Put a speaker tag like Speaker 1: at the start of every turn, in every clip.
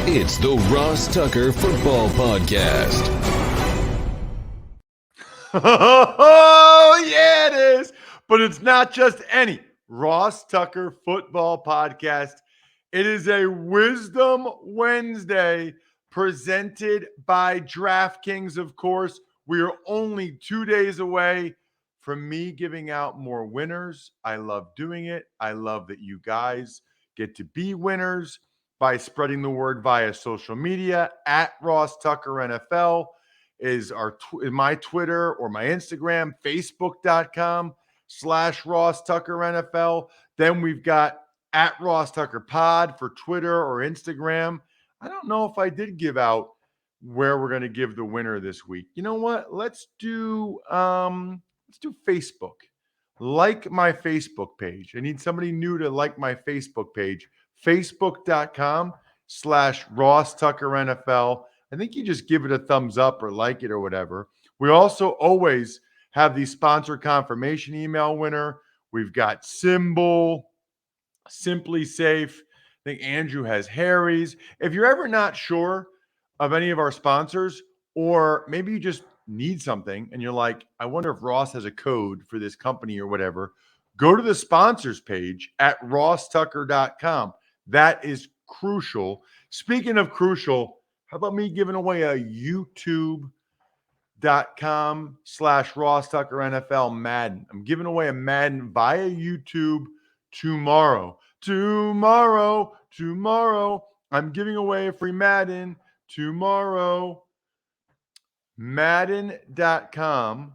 Speaker 1: It's the Ross Tucker Football Podcast.
Speaker 2: Oh, yeah, it is. But it's not just any Ross Tucker Football Podcast. It is a Wisdom Wednesday presented by DraftKings, of course. We are only 2 days away from me giving out more winners. I love doing it. I love that you guys get to be winners by spreading the word via social media at Ross Tucker NFL is my Twitter or my Instagram, facebook.com/Ross Tucker NFL. Then we've got at Ross Tucker Pod for Twitter or Instagram. I don't know if I did give out where we're going to give the winner this week. You know what? Let's do Facebook. Like my Facebook page. I need somebody new to like my Facebook page. Facebook.com/Ross Tucker NFL. I think you just give it a thumbs up or like it or whatever. We also always have the sponsor confirmation email winner. We've got Symbol, Simply Safe. I think Andrew has Harry's. If you're ever not sure of any of our sponsors, or maybe you just need something and you're like, I wonder if Ross has a code for this company or whatever, go to the sponsors page at rosstucker.com. That is crucial. Speaking of crucial, how about me giving away a youtube.com/Ross Tucker NFL Madden? I'm giving away a Madden via YouTube tomorrow. Tomorrow. I'm giving away a free Madden tomorrow. Madden.com/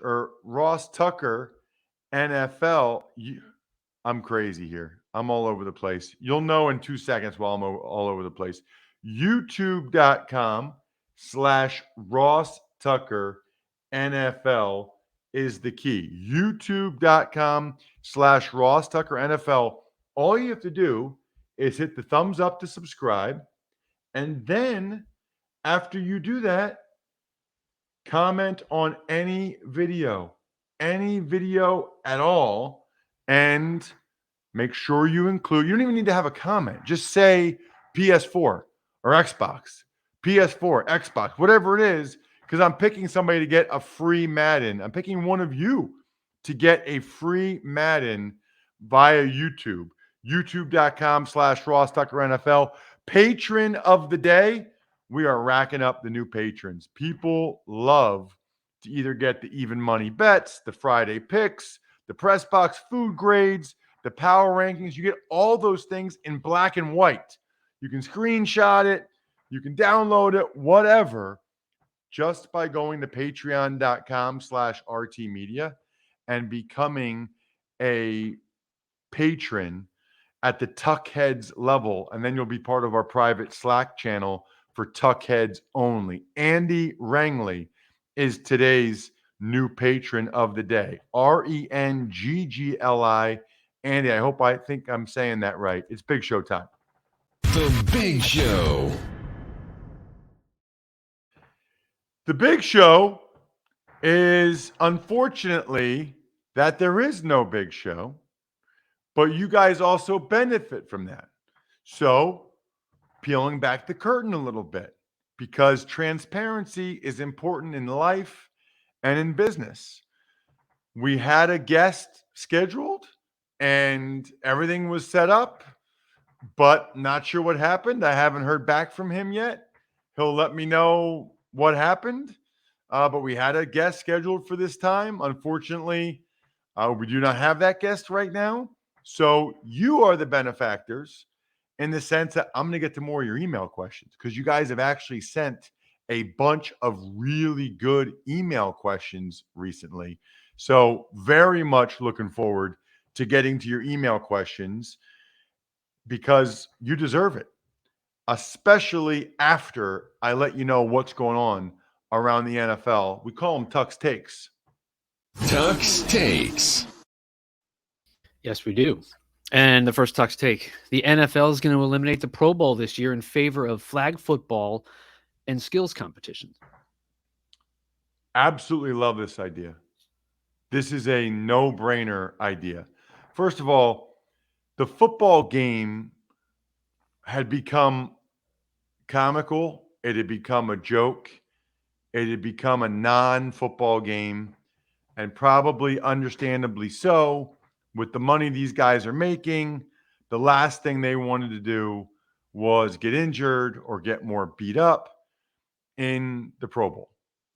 Speaker 2: or Ross Tucker NFL. I'm crazy here. I'm all over the place. You'll know in 2 seconds while I'm all over the place. YouTube.com/Ross Tucker NFL is the key. YouTube.com/Ross Tucker NFL. All you have to do is hit the thumbs up to subscribe. And then after you do that, comment on any video at all, and make sure you include, you don't even need to have a comment. Just say PS4 or Xbox, PS4, Xbox, whatever it is, because I'm picking somebody to get a free Madden. I'm picking one of you to get a free Madden via YouTube. YouTube.com/Ross Tucker NFL. Patron of the day. We are racking up the new patrons. People love to either get the even money bets, the Friday picks, the press box food grades, the power rankings. You get all those things in black and white. You can screenshot it, you can download it, whatever, just by going to patreon.com/RT Media and becoming a patron at the Tuckheads level. And then you'll be part of our private Slack channel for Tuckheads only. Andy Rangley is today's new patron of the day. RENGGLI. Andy, I think I'm saying that right. It's Big Show time.
Speaker 1: The Big Show.
Speaker 2: The Big Show is, unfortunately, that there is no Big Show, but you guys also benefit from that. So, peeling back the curtain a little bit, because transparency is important in life and in business. We had a guest scheduled and everything was set up, but not sure what happened. I haven't heard back from him yet. He'll let me know what happened. But we had a guest scheduled for this time. Unfortunately, we do not have that guest right now. So you are the benefactors, in the sense that I'm going to get to more of your email questions, because you guys have actually sent a bunch of really good email questions recently. So very much looking forward to getting to your email questions, because you deserve it, especially after I let you know what's going on around the NFL. We call them Tuck's Takes.
Speaker 1: Tuck's Takes.
Speaker 3: Yes, we do. And the first Tuck's Take. The NFL is going to eliminate the Pro Bowl this year in favor of flag football and skills competitions.
Speaker 2: Absolutely love this idea. This is a no-brainer idea. First of all, the football game had become comical. It had become a joke. It had become a non-football game, and probably understandably so. With the money these guys are making, the last thing they wanted to do was get injured or get more beat up in the Pro Bowl.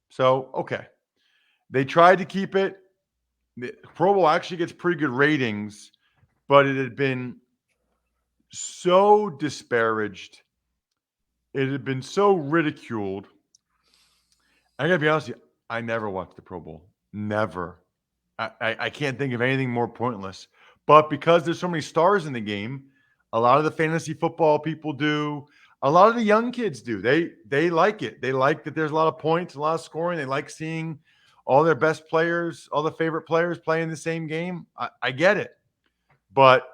Speaker 2: So, okay. They tried to keep it. The Pro Bowl actually gets pretty good ratings, but it had been so disparaged. It had been so ridiculed. I gotta be honest with you, I never watched the Pro Bowl. Never. I can't think of anything more pointless. But because there's so many stars in the game, a lot of the fantasy football people do. A lot of the young kids do. They like it. They like that there's a lot of points, a lot of scoring. They like seeing all their best players, all the favorite players playing the same game. I get it. But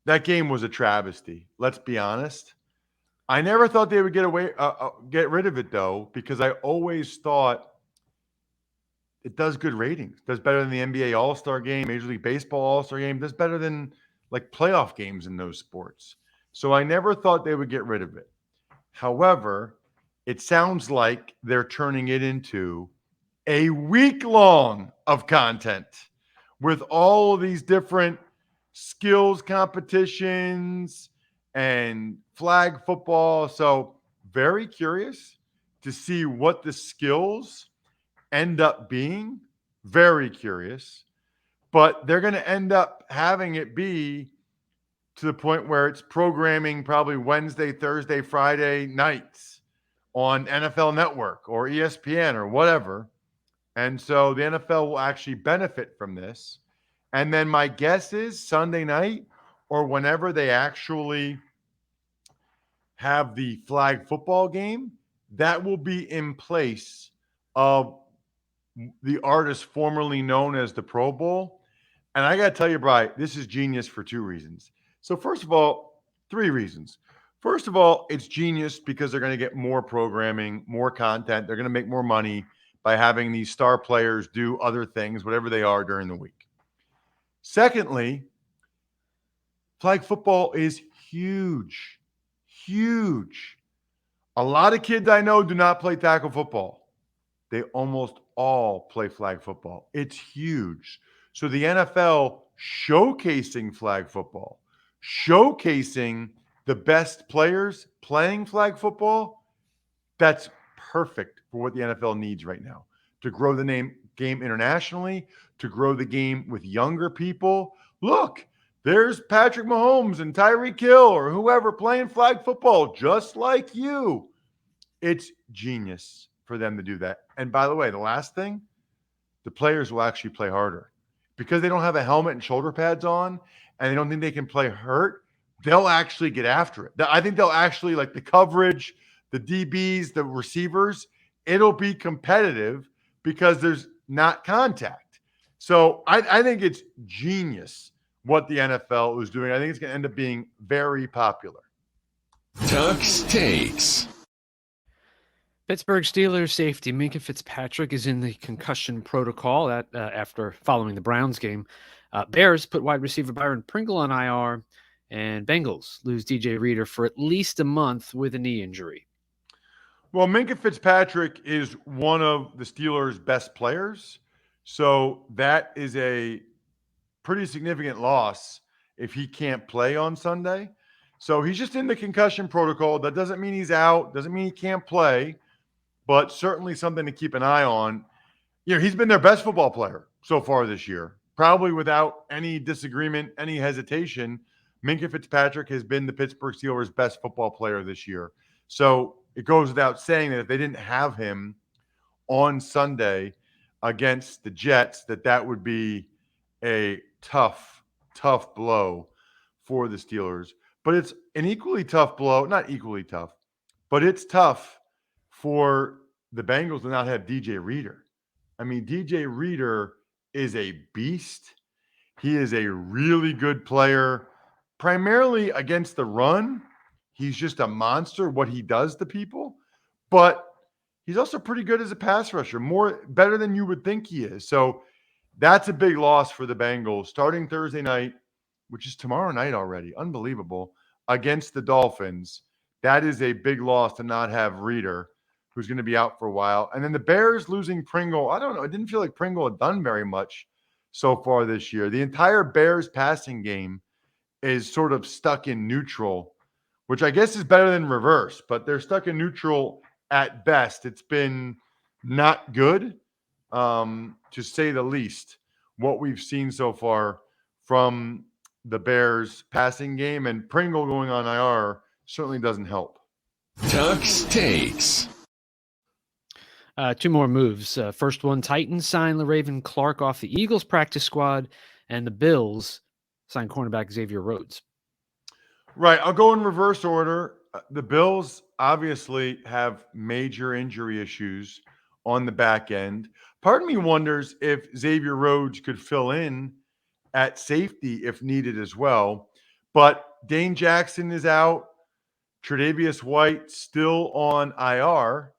Speaker 2: that game was a travesty. Let's be honest. I never thought they would get rid of it though, because I always thought it does good ratings. Does better than the NBA All-Star game, Major League Baseball All-Star game. Does better than like playoff games in those sports. So I never thought they would get rid of it. However, it sounds like they're turning it into a week long of content with all of these different skills competitions and flag football. So very curious to see what the skills end up being. Very curious. But they're going to end up having it be to the point where it's programming probably Wednesday, Thursday, Friday nights on NFL Network or ESPN or whatever. And so the NFL will actually benefit from this. And then my guess is Sunday night or whenever they actually have the flag football game, that will be in place of the artist formerly known as the Pro Bowl. And I got to tell you, Bri, this is genius for two reasons. So, first of all, three reasons. First of all, it's genius because they're going to get more programming, more content. They're going to make more money by having these star players do other things, whatever they are, during the week. Secondly, flag football is huge, huge. A lot of kids I know do not play tackle football. They almost all play flag football. It's huge. So the NFL showcasing flag football, showcasing the best players playing flag football, that's perfect for what the NFL needs right now to grow the game internationally, to grow the game with younger people. Look, there's Patrick Mahomes and Tyreek Hill or whoever playing flag football just like you. It's genius for them to do that. And by the way, the last thing, the players will actually play harder because they don't have a helmet and shoulder pads on and they don't think they can play hurt. They'll actually get after it. I think they'll actually, like the coverage, the DBs, the receivers, it'll be competitive because there's not contact. So I think it's genius what the NFL is doing. I think it's going to end up being very popular.
Speaker 1: Tuck's Takes.
Speaker 3: Pittsburgh Steelers safety Minkah Fitzpatrick is in the concussion protocol after following the Browns game. Bears put wide receiver Byron Pringle on IR, and Bengals lose DJ Reader for at least a month with a knee injury.
Speaker 2: Well, Minkah Fitzpatrick is one of the Steelers' best players, so that is a pretty significant loss if he can't play on Sunday. So he's just in the concussion protocol. That doesn't mean he's out, doesn't mean he can't play, but certainly something to keep an eye on. You know, he's been their best football player so far this year, probably without any disagreement, any hesitation. Minkah Fitzpatrick has been the Pittsburgh Steelers' best football player this year. So it goes without saying that if they didn't have him on Sunday against the Jets, that would be a tough blow for the Steelers. But it's an equally tough blow, not equally tough, but it's tough for the Bengals to not have DJ Reader. I mean, DJ Reader is a beast. He is a really good player, primarily against the run. He's just a monster, what he does to people. But he's also pretty good as a pass rusher, better than you would think he is. So that's a big loss for the Bengals starting Thursday night, which is tomorrow night already. Unbelievable. against the Dolphins, that is a big loss to not have Reeder, who's going to be out for a while. And then the Bears losing Pringle. I don't know. It didn't feel like Pringle had done very much so far this year. The entire Bears passing game is sort of stuck in neutral, which I guess is better than reverse, but they're stuck in neutral at best. It's been not good, to say the least, what we've seen so far from the Bears passing game, and Pringle going on IR certainly doesn't help.
Speaker 1: Tuck's takes.
Speaker 3: Two more moves. First one, Titans sign LaRaven Clark off the Eagles practice squad, and the Bills sign cornerback Xavier Rhodes.
Speaker 2: Right. I'll go in reverse order. The Bills obviously have major injury issues on the back end. Part of me wonders if Xavier Rhodes could fill in at safety if needed as well. But Dane Jackson is out. Tre'Davious White still on IR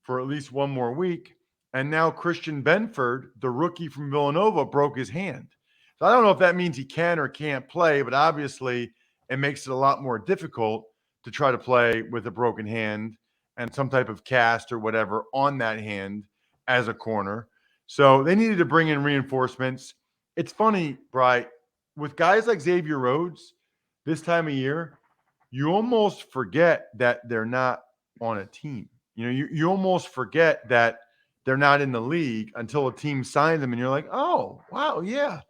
Speaker 2: for at least one more week. And now Christian Benford, the rookie from Villanova, broke his hand. So I don't know if that means he can or can't play, but obviously it makes it a lot more difficult to try to play with a broken hand and some type of cast or whatever on that hand as a corner. So they needed to bring in reinforcements. It's funny, Bri, with guys like Xavier Rhodes this time of year, you almost forget that they're not on a team. You almost forget that they're not in the league until a team signs them, and you're like, oh, wow, yeah.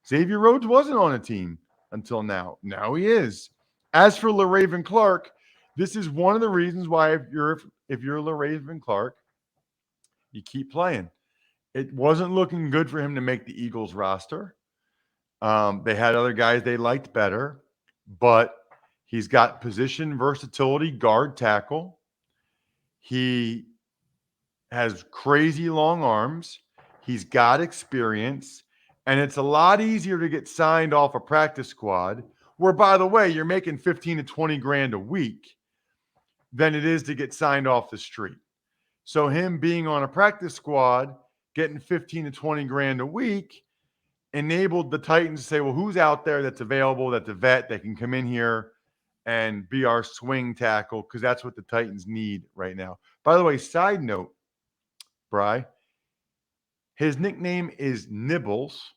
Speaker 2: Xavier Rhodes wasn't on a team until now. Now he is. As for LaRaven Clark, this is one of the reasons why if you're LaRaven Clark, you keep playing. It wasn't looking good for him to make the Eagles roster. They had other guys they liked better, but he's got position versatility, guard tackle. He has crazy long arms. He's got experience. And it's a lot easier to get signed off a practice squad, where, by the way, you're making 15 to 20 grand a week, than it is to get signed off the street. So him being on a practice squad, getting 15 to 20 grand a week, enabled the Titans to say, well, who's out there that's available, that's a vet, that can come in here and be our swing tackle, because that's what the Titans need right now. By the way, side note, Bri, his nickname is Nibbles,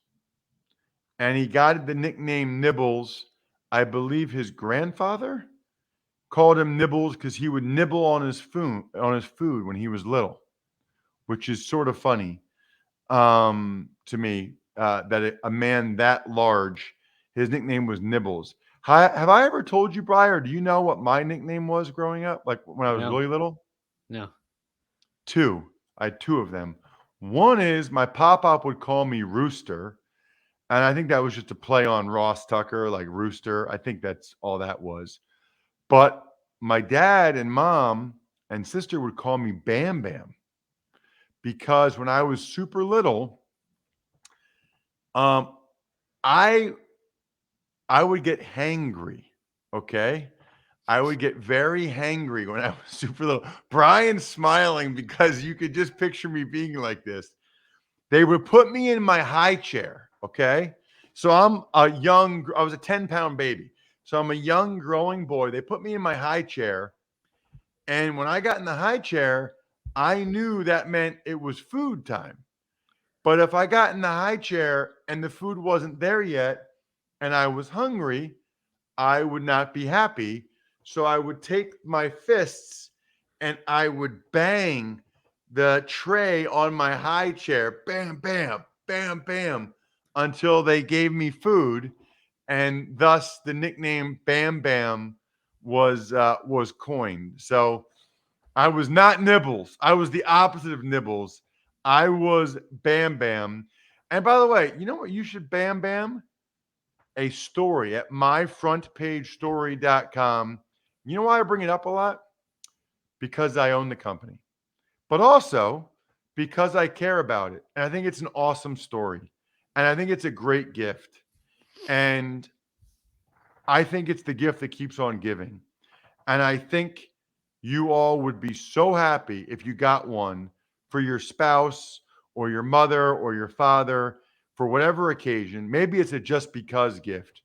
Speaker 2: and he got the nickname Nibbles. I believe his grandfather called him Nibbles because he would nibble on his food when he was little, which is sort of funny to me, that a man that large, his nickname was Nibbles. Have I ever told you, Briar? Do you know what my nickname was growing up? Like when I was really little?
Speaker 3: No.
Speaker 2: Two. I had two of them. One is my pop-up would call me Rooster. And I think that was just a play on Ross Tucker, like Rooster. I think that's all that was. But my dad and mom and sister would call me Bam Bam, because when I was super little, I would get hangry, okay? I would get very hangry when I was super little. Brian's smiling because you could just picture me being like this. They would put me in my high chair, okay? So I was a 10-pound baby. So I'm a young growing boy. They put me in my high chair. And when I got in the high chair, I knew that meant it was food time. But if I got in the high chair and the food wasn't there yet and I was hungry, I would not be happy. So I would take my fists and I would bang the tray on my high chair, bam, bam, bam, bam, until they gave me food. And thus the nickname Bam Bam was coined. So I was not Nibbles. I was the opposite of Nibbles. I was Bam Bam. And by the way, you know what you should Bam Bam? A story at myfrontpagestory.com. You know why I bring it up a lot? Because I own the company, but also because I care about it. And I think it's an awesome story. And I think it's a great gift. And I think it's the gift that keeps on giving. And I think you all would be so happy if you got one for your spouse or your mother or your father for whatever occasion. Maybe it's a just because gift.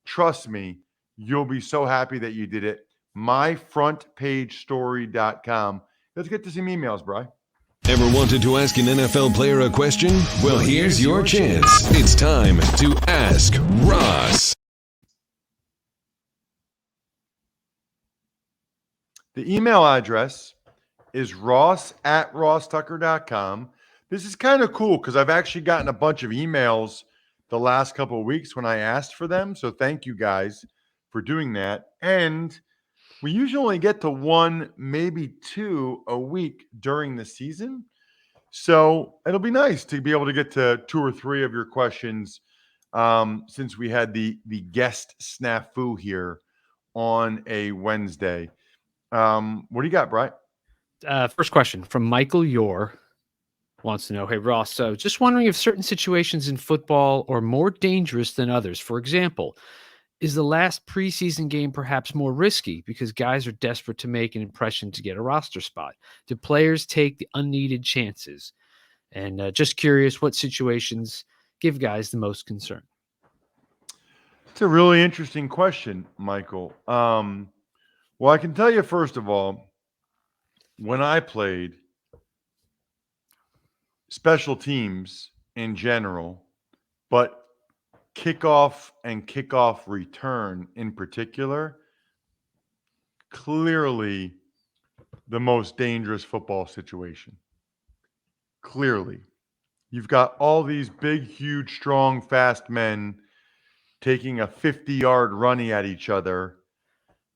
Speaker 2: Trust me, You'll be so happy that you did it. myfrontpagestory.com. Let's get to some emails, Bri.
Speaker 1: Ever wanted to ask an NFL player a question? Well, here's your chance. It's time to Ask Ross.
Speaker 2: The email address is ross@rosstucker.com. This is kind of cool because I've actually gotten a bunch of emails the last couple of weeks when I asked for them. So thank you guys for doing that. And we usually only get to one, maybe two a week during the season. So it'll be nice to be able to get to two or three of your questions since we had the guest snafu here on a Wednesday. What do you got, Brian?
Speaker 3: First question from Michael Yor wants to know, hey, Ross, so just wondering if certain situations in football are more dangerous than others. For example, is the last preseason game perhaps more risky because guys are desperate to make an impression to get a roster spot? Do players take the unneeded chances? And just curious what situations give guys the most concern.
Speaker 2: It's a really interesting question, Michael. Well, I can tell you, first of all, when I played, special teams in general, but kickoff and kickoff return in particular, clearly the most dangerous football situation. Clearly. You've got all these big, huge, strong, fast men taking a 50-yard runny at each other.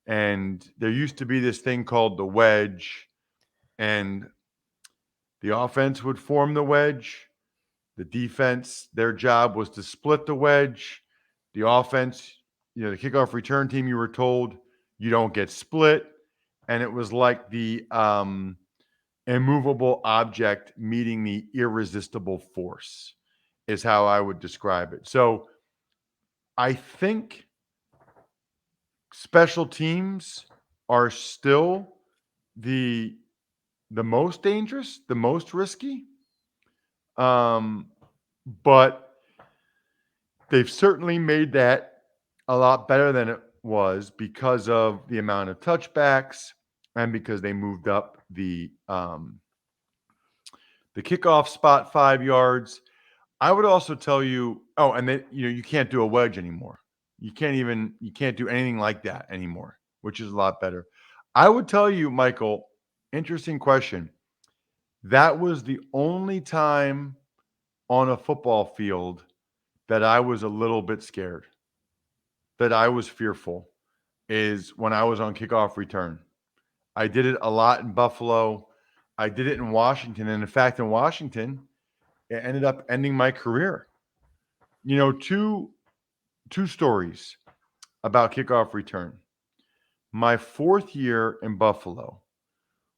Speaker 2: And there used to be this thing called the wedge, and the offense would form the wedge. The defense, their job was to split the wedge. The offense, the kickoff return team, you were told you don't get split. And it was like the immovable object meeting the irresistible force, is how I would describe it. So I think special teams are still the most dangerous, the most risky. But they've certainly made that a lot better than it was because of the amount of touchbacks and because they moved up the kickoff spot 5 yards. I would also tell you, and then you can't do a wedge anymore. You can't do anything like that anymore, which is a lot better. I would tell you, Michael, interesting question. That was the only time on a football field that I was a little bit scared, that I was fearful, is when I was on kickoff return. I did it a lot in Buffalo. I did it in Washington. And in fact, in Washington, it ended up ending my career. Two stories about kickoff return. My 4th year in Buffalo,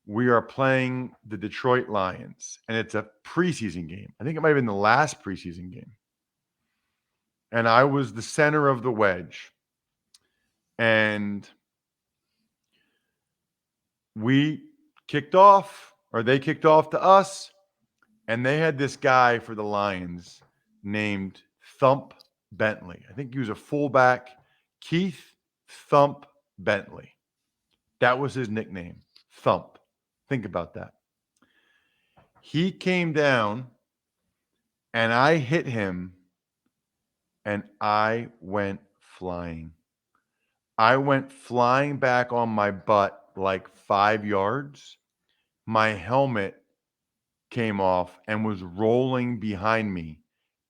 Speaker 2: we are playing the Detroit Lions, and it's a preseason game. I think it might have been the last preseason game. And I was the center of the wedge. And we kicked off, or they kicked off to us, and they had this guy for the Lions named Thump Bentley. I think he was a fullback, Keith Thump Bentley. That was his nickname, Thump. Think about that. He came down, and I hit him, and I went flying. I went flying back on my butt like 5 yards. My helmet came off and was rolling behind me.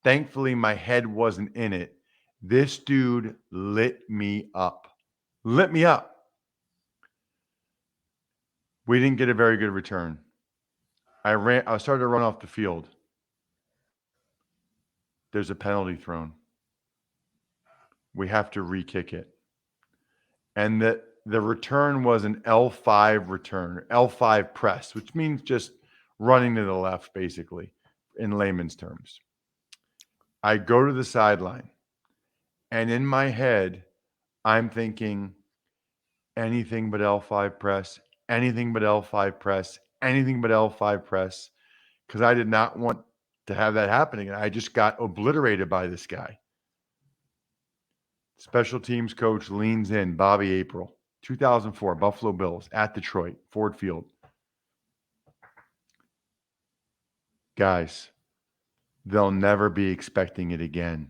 Speaker 2: Thankfully, my head wasn't in it. This dude lit me up. Lit me up. We didn't get a very good return. I started to run off the field. There's a penalty thrown. We have to re-kick it. And the return was an L5 return, L5 press, which means just running to the left, basically, in layman's terms. I go to the sideline, and in my head, I'm thinking anything but L5 press, anything but L5 press, anything but L5 press, because I did not want to have that happening. And I just got obliterated by this guy. Special teams coach leans in, Bobby April, 2004, Buffalo Bills at Detroit, Ford Field. Guys, they'll never be expecting it again.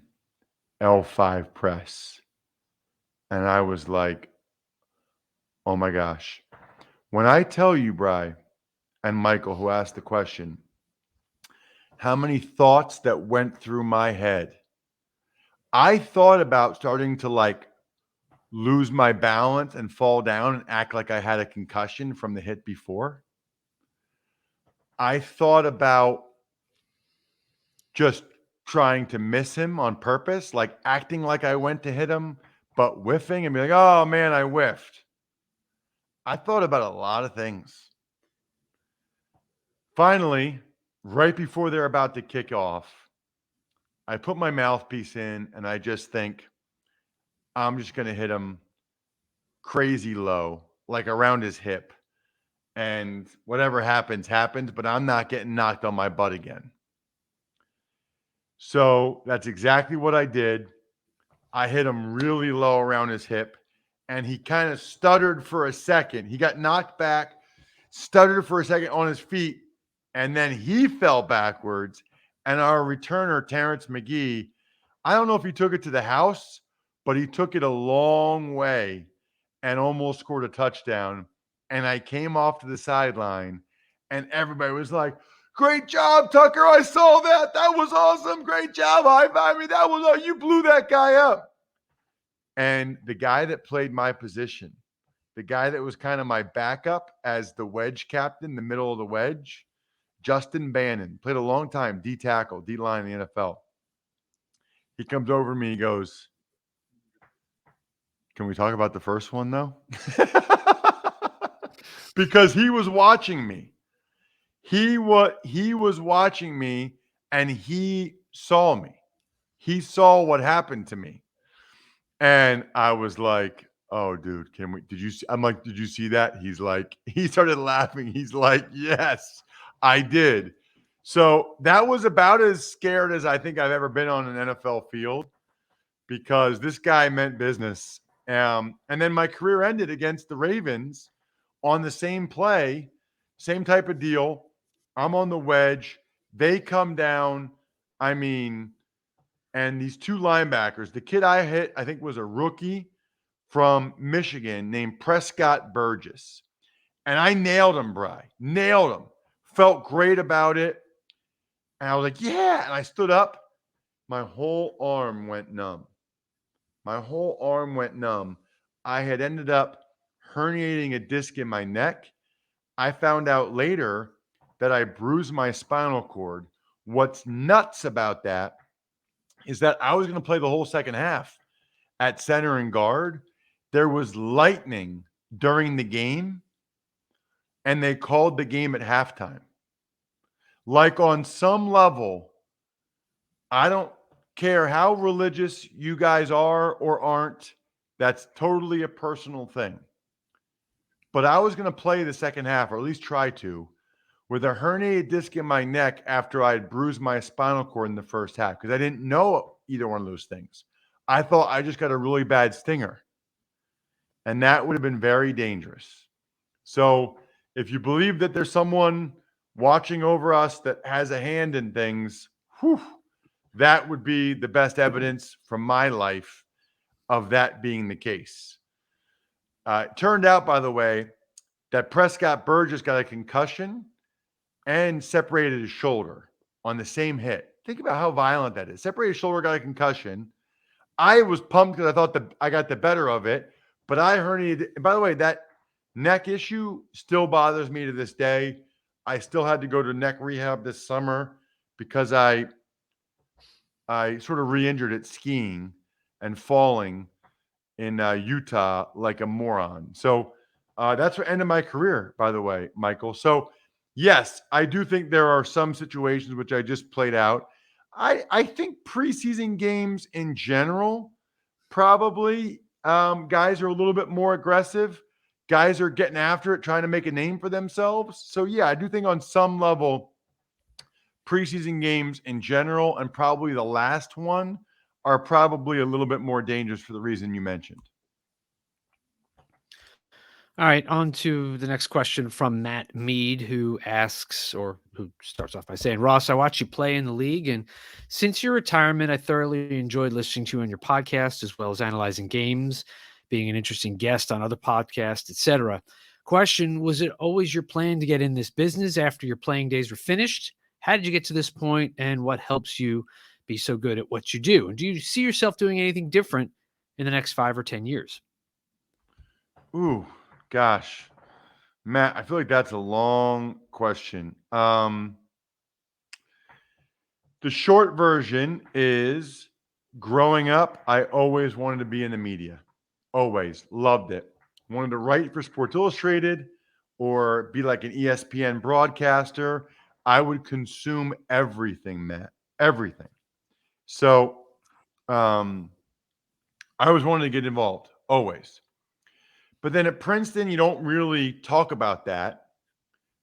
Speaker 2: L5 press. And I was like, oh my gosh. When I tell you, Bri, and Michael, who asked the question, how many thoughts that went through my head. I thought about starting to like lose my balance and fall down and act like I had a concussion from the hit before. I thought about just trying to miss him on purpose, like acting like I went to hit him, but whiffing and be like, oh man, I whiffed. I thought about a lot of things. Finally, right before they're about to kick off, I put my mouthpiece in and I just think, I'm just going to hit him crazy low, like around his hip. And whatever happens, happens, but I'm not getting knocked on my butt again. So that's exactly what I did. I hit him really low around his hip, and he kind of stuttered for a second. He got knocked back, stuttered for a second on his feet, and then he fell backwards. And our returner, Terrence McGee, I don't know if he took it to the house, but he took it a long way and almost scored a touchdown. And I came off to the sideline, and everybody was like, great job, Tucker. I saw that. That was awesome. Great job. High five me. That was, you blew that guy up. And the guy that played my position, the guy that was kind of my backup as the wedge captain, the middle of the wedge, Justin Bannon, played a long time, D tackle, D line in the NFL. He comes over to me, he goes, can we talk about the first one though? Because he was watching me. He was watching me and he saw me. He saw what happened to me. And I was like, oh, dude, I'm like, did you see that? He's like, he started laughing. He's like, yes, I did. So that was about as scared as I think I've ever been on an NFL field because this guy meant business. And then my career ended against the Ravens on the same play, same type of deal. I'm on the wedge. They come down. I mean, and these two linebackers, the kid I hit, I think was a rookie from Michigan named Prescott Burgess. And I nailed him, Bri. Nailed him. Felt great about it. And I was like, yeah. And I stood up. My whole arm went numb. My whole arm went numb. I had ended up herniating a disc in my neck. I found out later that I bruised my spinal cord. What's nuts about that is that I was going to play the whole second half at center and guard. There was lightning during the game, and they called the game at halftime. Like on some level, I don't care how religious you guys are or aren't. That's totally a personal thing. But I was going to play the second half, or at least try to, with a herniated disc in my neck after I had bruised my spinal cord in the first half because I didn't know either one of those things. I thought I just got a really bad stinger. And that would have been very dangerous. So if you believe that there's someone watching over us that has a hand in things, that would be the best evidence from my life of that being the case. It turned out, by the way, that Prescott Burgess got a concussion and separated his shoulder on the same hit. Think about how violent that is. Separated his shoulder, got a concussion. I was pumped because I thought that I got the better of it, but I herniated. And by the way, that neck issue still bothers me to this day. I still had to go to neck rehab this summer because I sort of re-injured it skiing and falling in Utah like a moron. So that's the end of my career, by the way, Michael. So yes, I do think there are some situations which I just played out. I think preseason games in general, probably guys are a little bit more aggressive. Guys are getting after it, trying to make a name for themselves. So yeah, I do think on some level, preseason games in general, and probably the last one, are probably a little bit more dangerous for the reason you mentioned.
Speaker 3: All right, on to the next question from Matt Mead, who asks, or who starts off by saying, Ross, I watch you play in the league, and since your retirement, I thoroughly enjoyed listening to you on your podcast, as well as analyzing games, being an interesting guest on other podcasts, etc. Question, was it always your plan to get in this business after your playing days were finished? How did you get to this point, and what helps you be so good at what you do? And do you see yourself doing anything different in the next 5 or 10 years?
Speaker 2: Ooh, gosh. Matt, I feel like that's a long question. The short version is growing up, I always wanted to be in the media. Always. Loved it. Wanted to write for Sports Illustrated or be like an ESPN broadcaster. I would consume everything, Matt. Everything. So I always wanted to get involved. Always. But then at Princeton, you don't really talk about that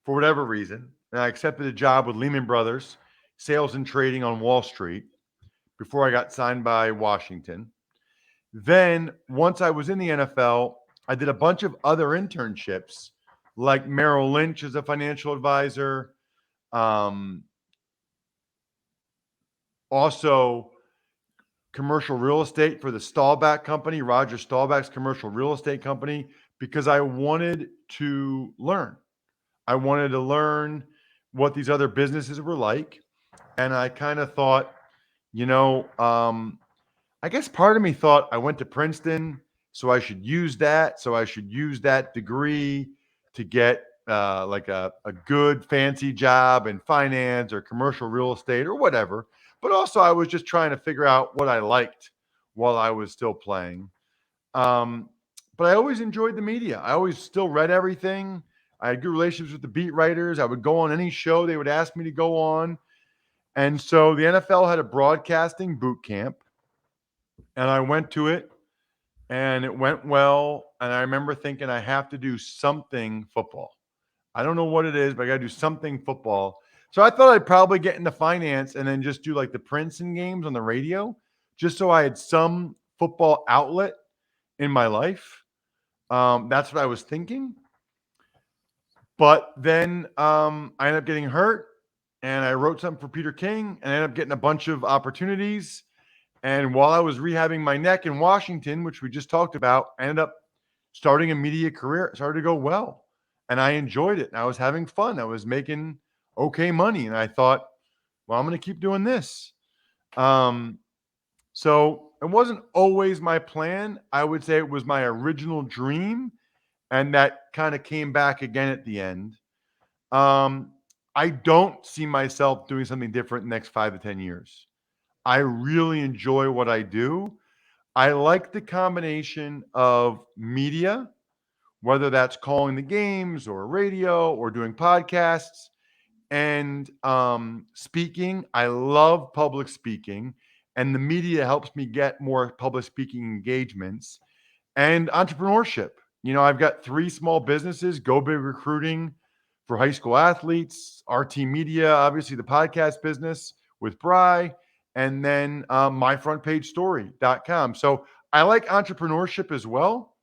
Speaker 2: for whatever reason. And I accepted a job with Lehman Brothers, sales and trading on Wall Street, before I got signed by Washington. Then, once I was in the NFL, I did a bunch of other internships, like Merrill Lynch as a financial advisor. Also, commercial real estate for the Staubach Company, Roger Staubach's commercial real estate company, because I wanted to learn. I wanted to learn what these other businesses were like. And I kind of thought, I guess part of me thought I went to Princeton, so I should use that. So I should use that degree to get like a good fancy job in finance or commercial real estate or whatever. But also, I was just trying to figure out what I liked while I was still playing. But I always enjoyed the media. I always still read everything. I had good relationships with the beat writers. I would go on any show they would ask me to go on. And so the NFL had a broadcasting boot camp, and I went to it, and it went well. And I remember thinking, I have to do something football. I don't know what it is, but I got to do something football. So I thought I'd probably get into finance and then just do like the Princeton games on the radio, just so I had some football outlet in my life. That's what I was thinking. But then I ended up getting hurt, and I wrote something for Peter King, and I ended up getting a bunch of opportunities. And while I was rehabbing my neck in Washington, which we just talked about, I ended up starting a media career. It started to go well, and I enjoyed it. And I was having fun. I was making okay money, and I thought, well, I'm going to keep doing this. So it wasn't always my plan. I would say it was my original dream, and that kind of came back again at the end. I don't see myself doing something different in the next 5 to 10 years. I really enjoy what I do. I like the combination of media, whether that's calling the games or radio or doing podcasts, and speaking. I love public speaking, and the media helps me get more public speaking engagements, and entrepreneurship. I've got 3 small businesses: Go Big Recruiting for high school athletes, RT Media, obviously the podcast business with Bry, and then myfrontpagestory.com. So I like entrepreneurship as well.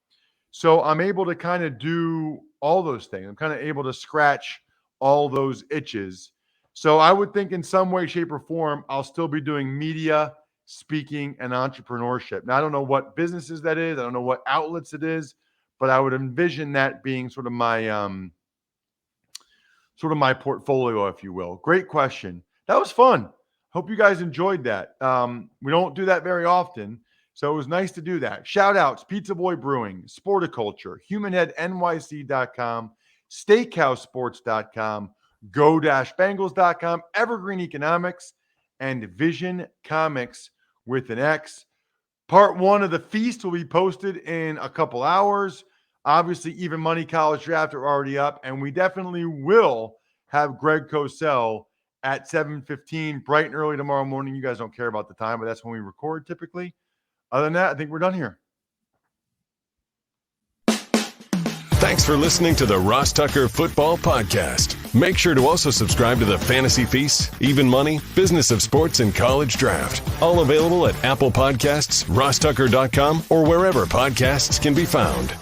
Speaker 2: So I'm able to kind of do all those things. I'm kind of able to scratch all those itches. So I would think in some way, shape, or form, I'll still be doing media, speaking, and entrepreneurship. Now, I don't know what businesses that is. I don't know what outlets it is, but I would envision that being sort of my portfolio, if you will. Great question. That was fun. Hope you guys enjoyed that. We don't do that very often, so it was nice to do that. Shout outs: Pizza Boy Brewing, Sporticulture, HumanHeadNYC.com, SteakhouseSports.com, Go-Bengals.com, Evergreen Economics, and Vision Comics with an X. Part 1 of the feast will be posted in a couple hours. Obviously, Even Money College Draft are already up, and we definitely will have Greg Cosell at 7:15, bright and early tomorrow morning. You guys don't care about the time, but that's when we record typically. Other than that, I think we're done here.
Speaker 1: Thanks for listening to the Ross Tucker Football Podcast. Make sure to also subscribe to the Fantasy Feast, Even Money, Business of Sports, and College Draft. All available at Apple Podcasts, rosstucker.com, or wherever podcasts can be found.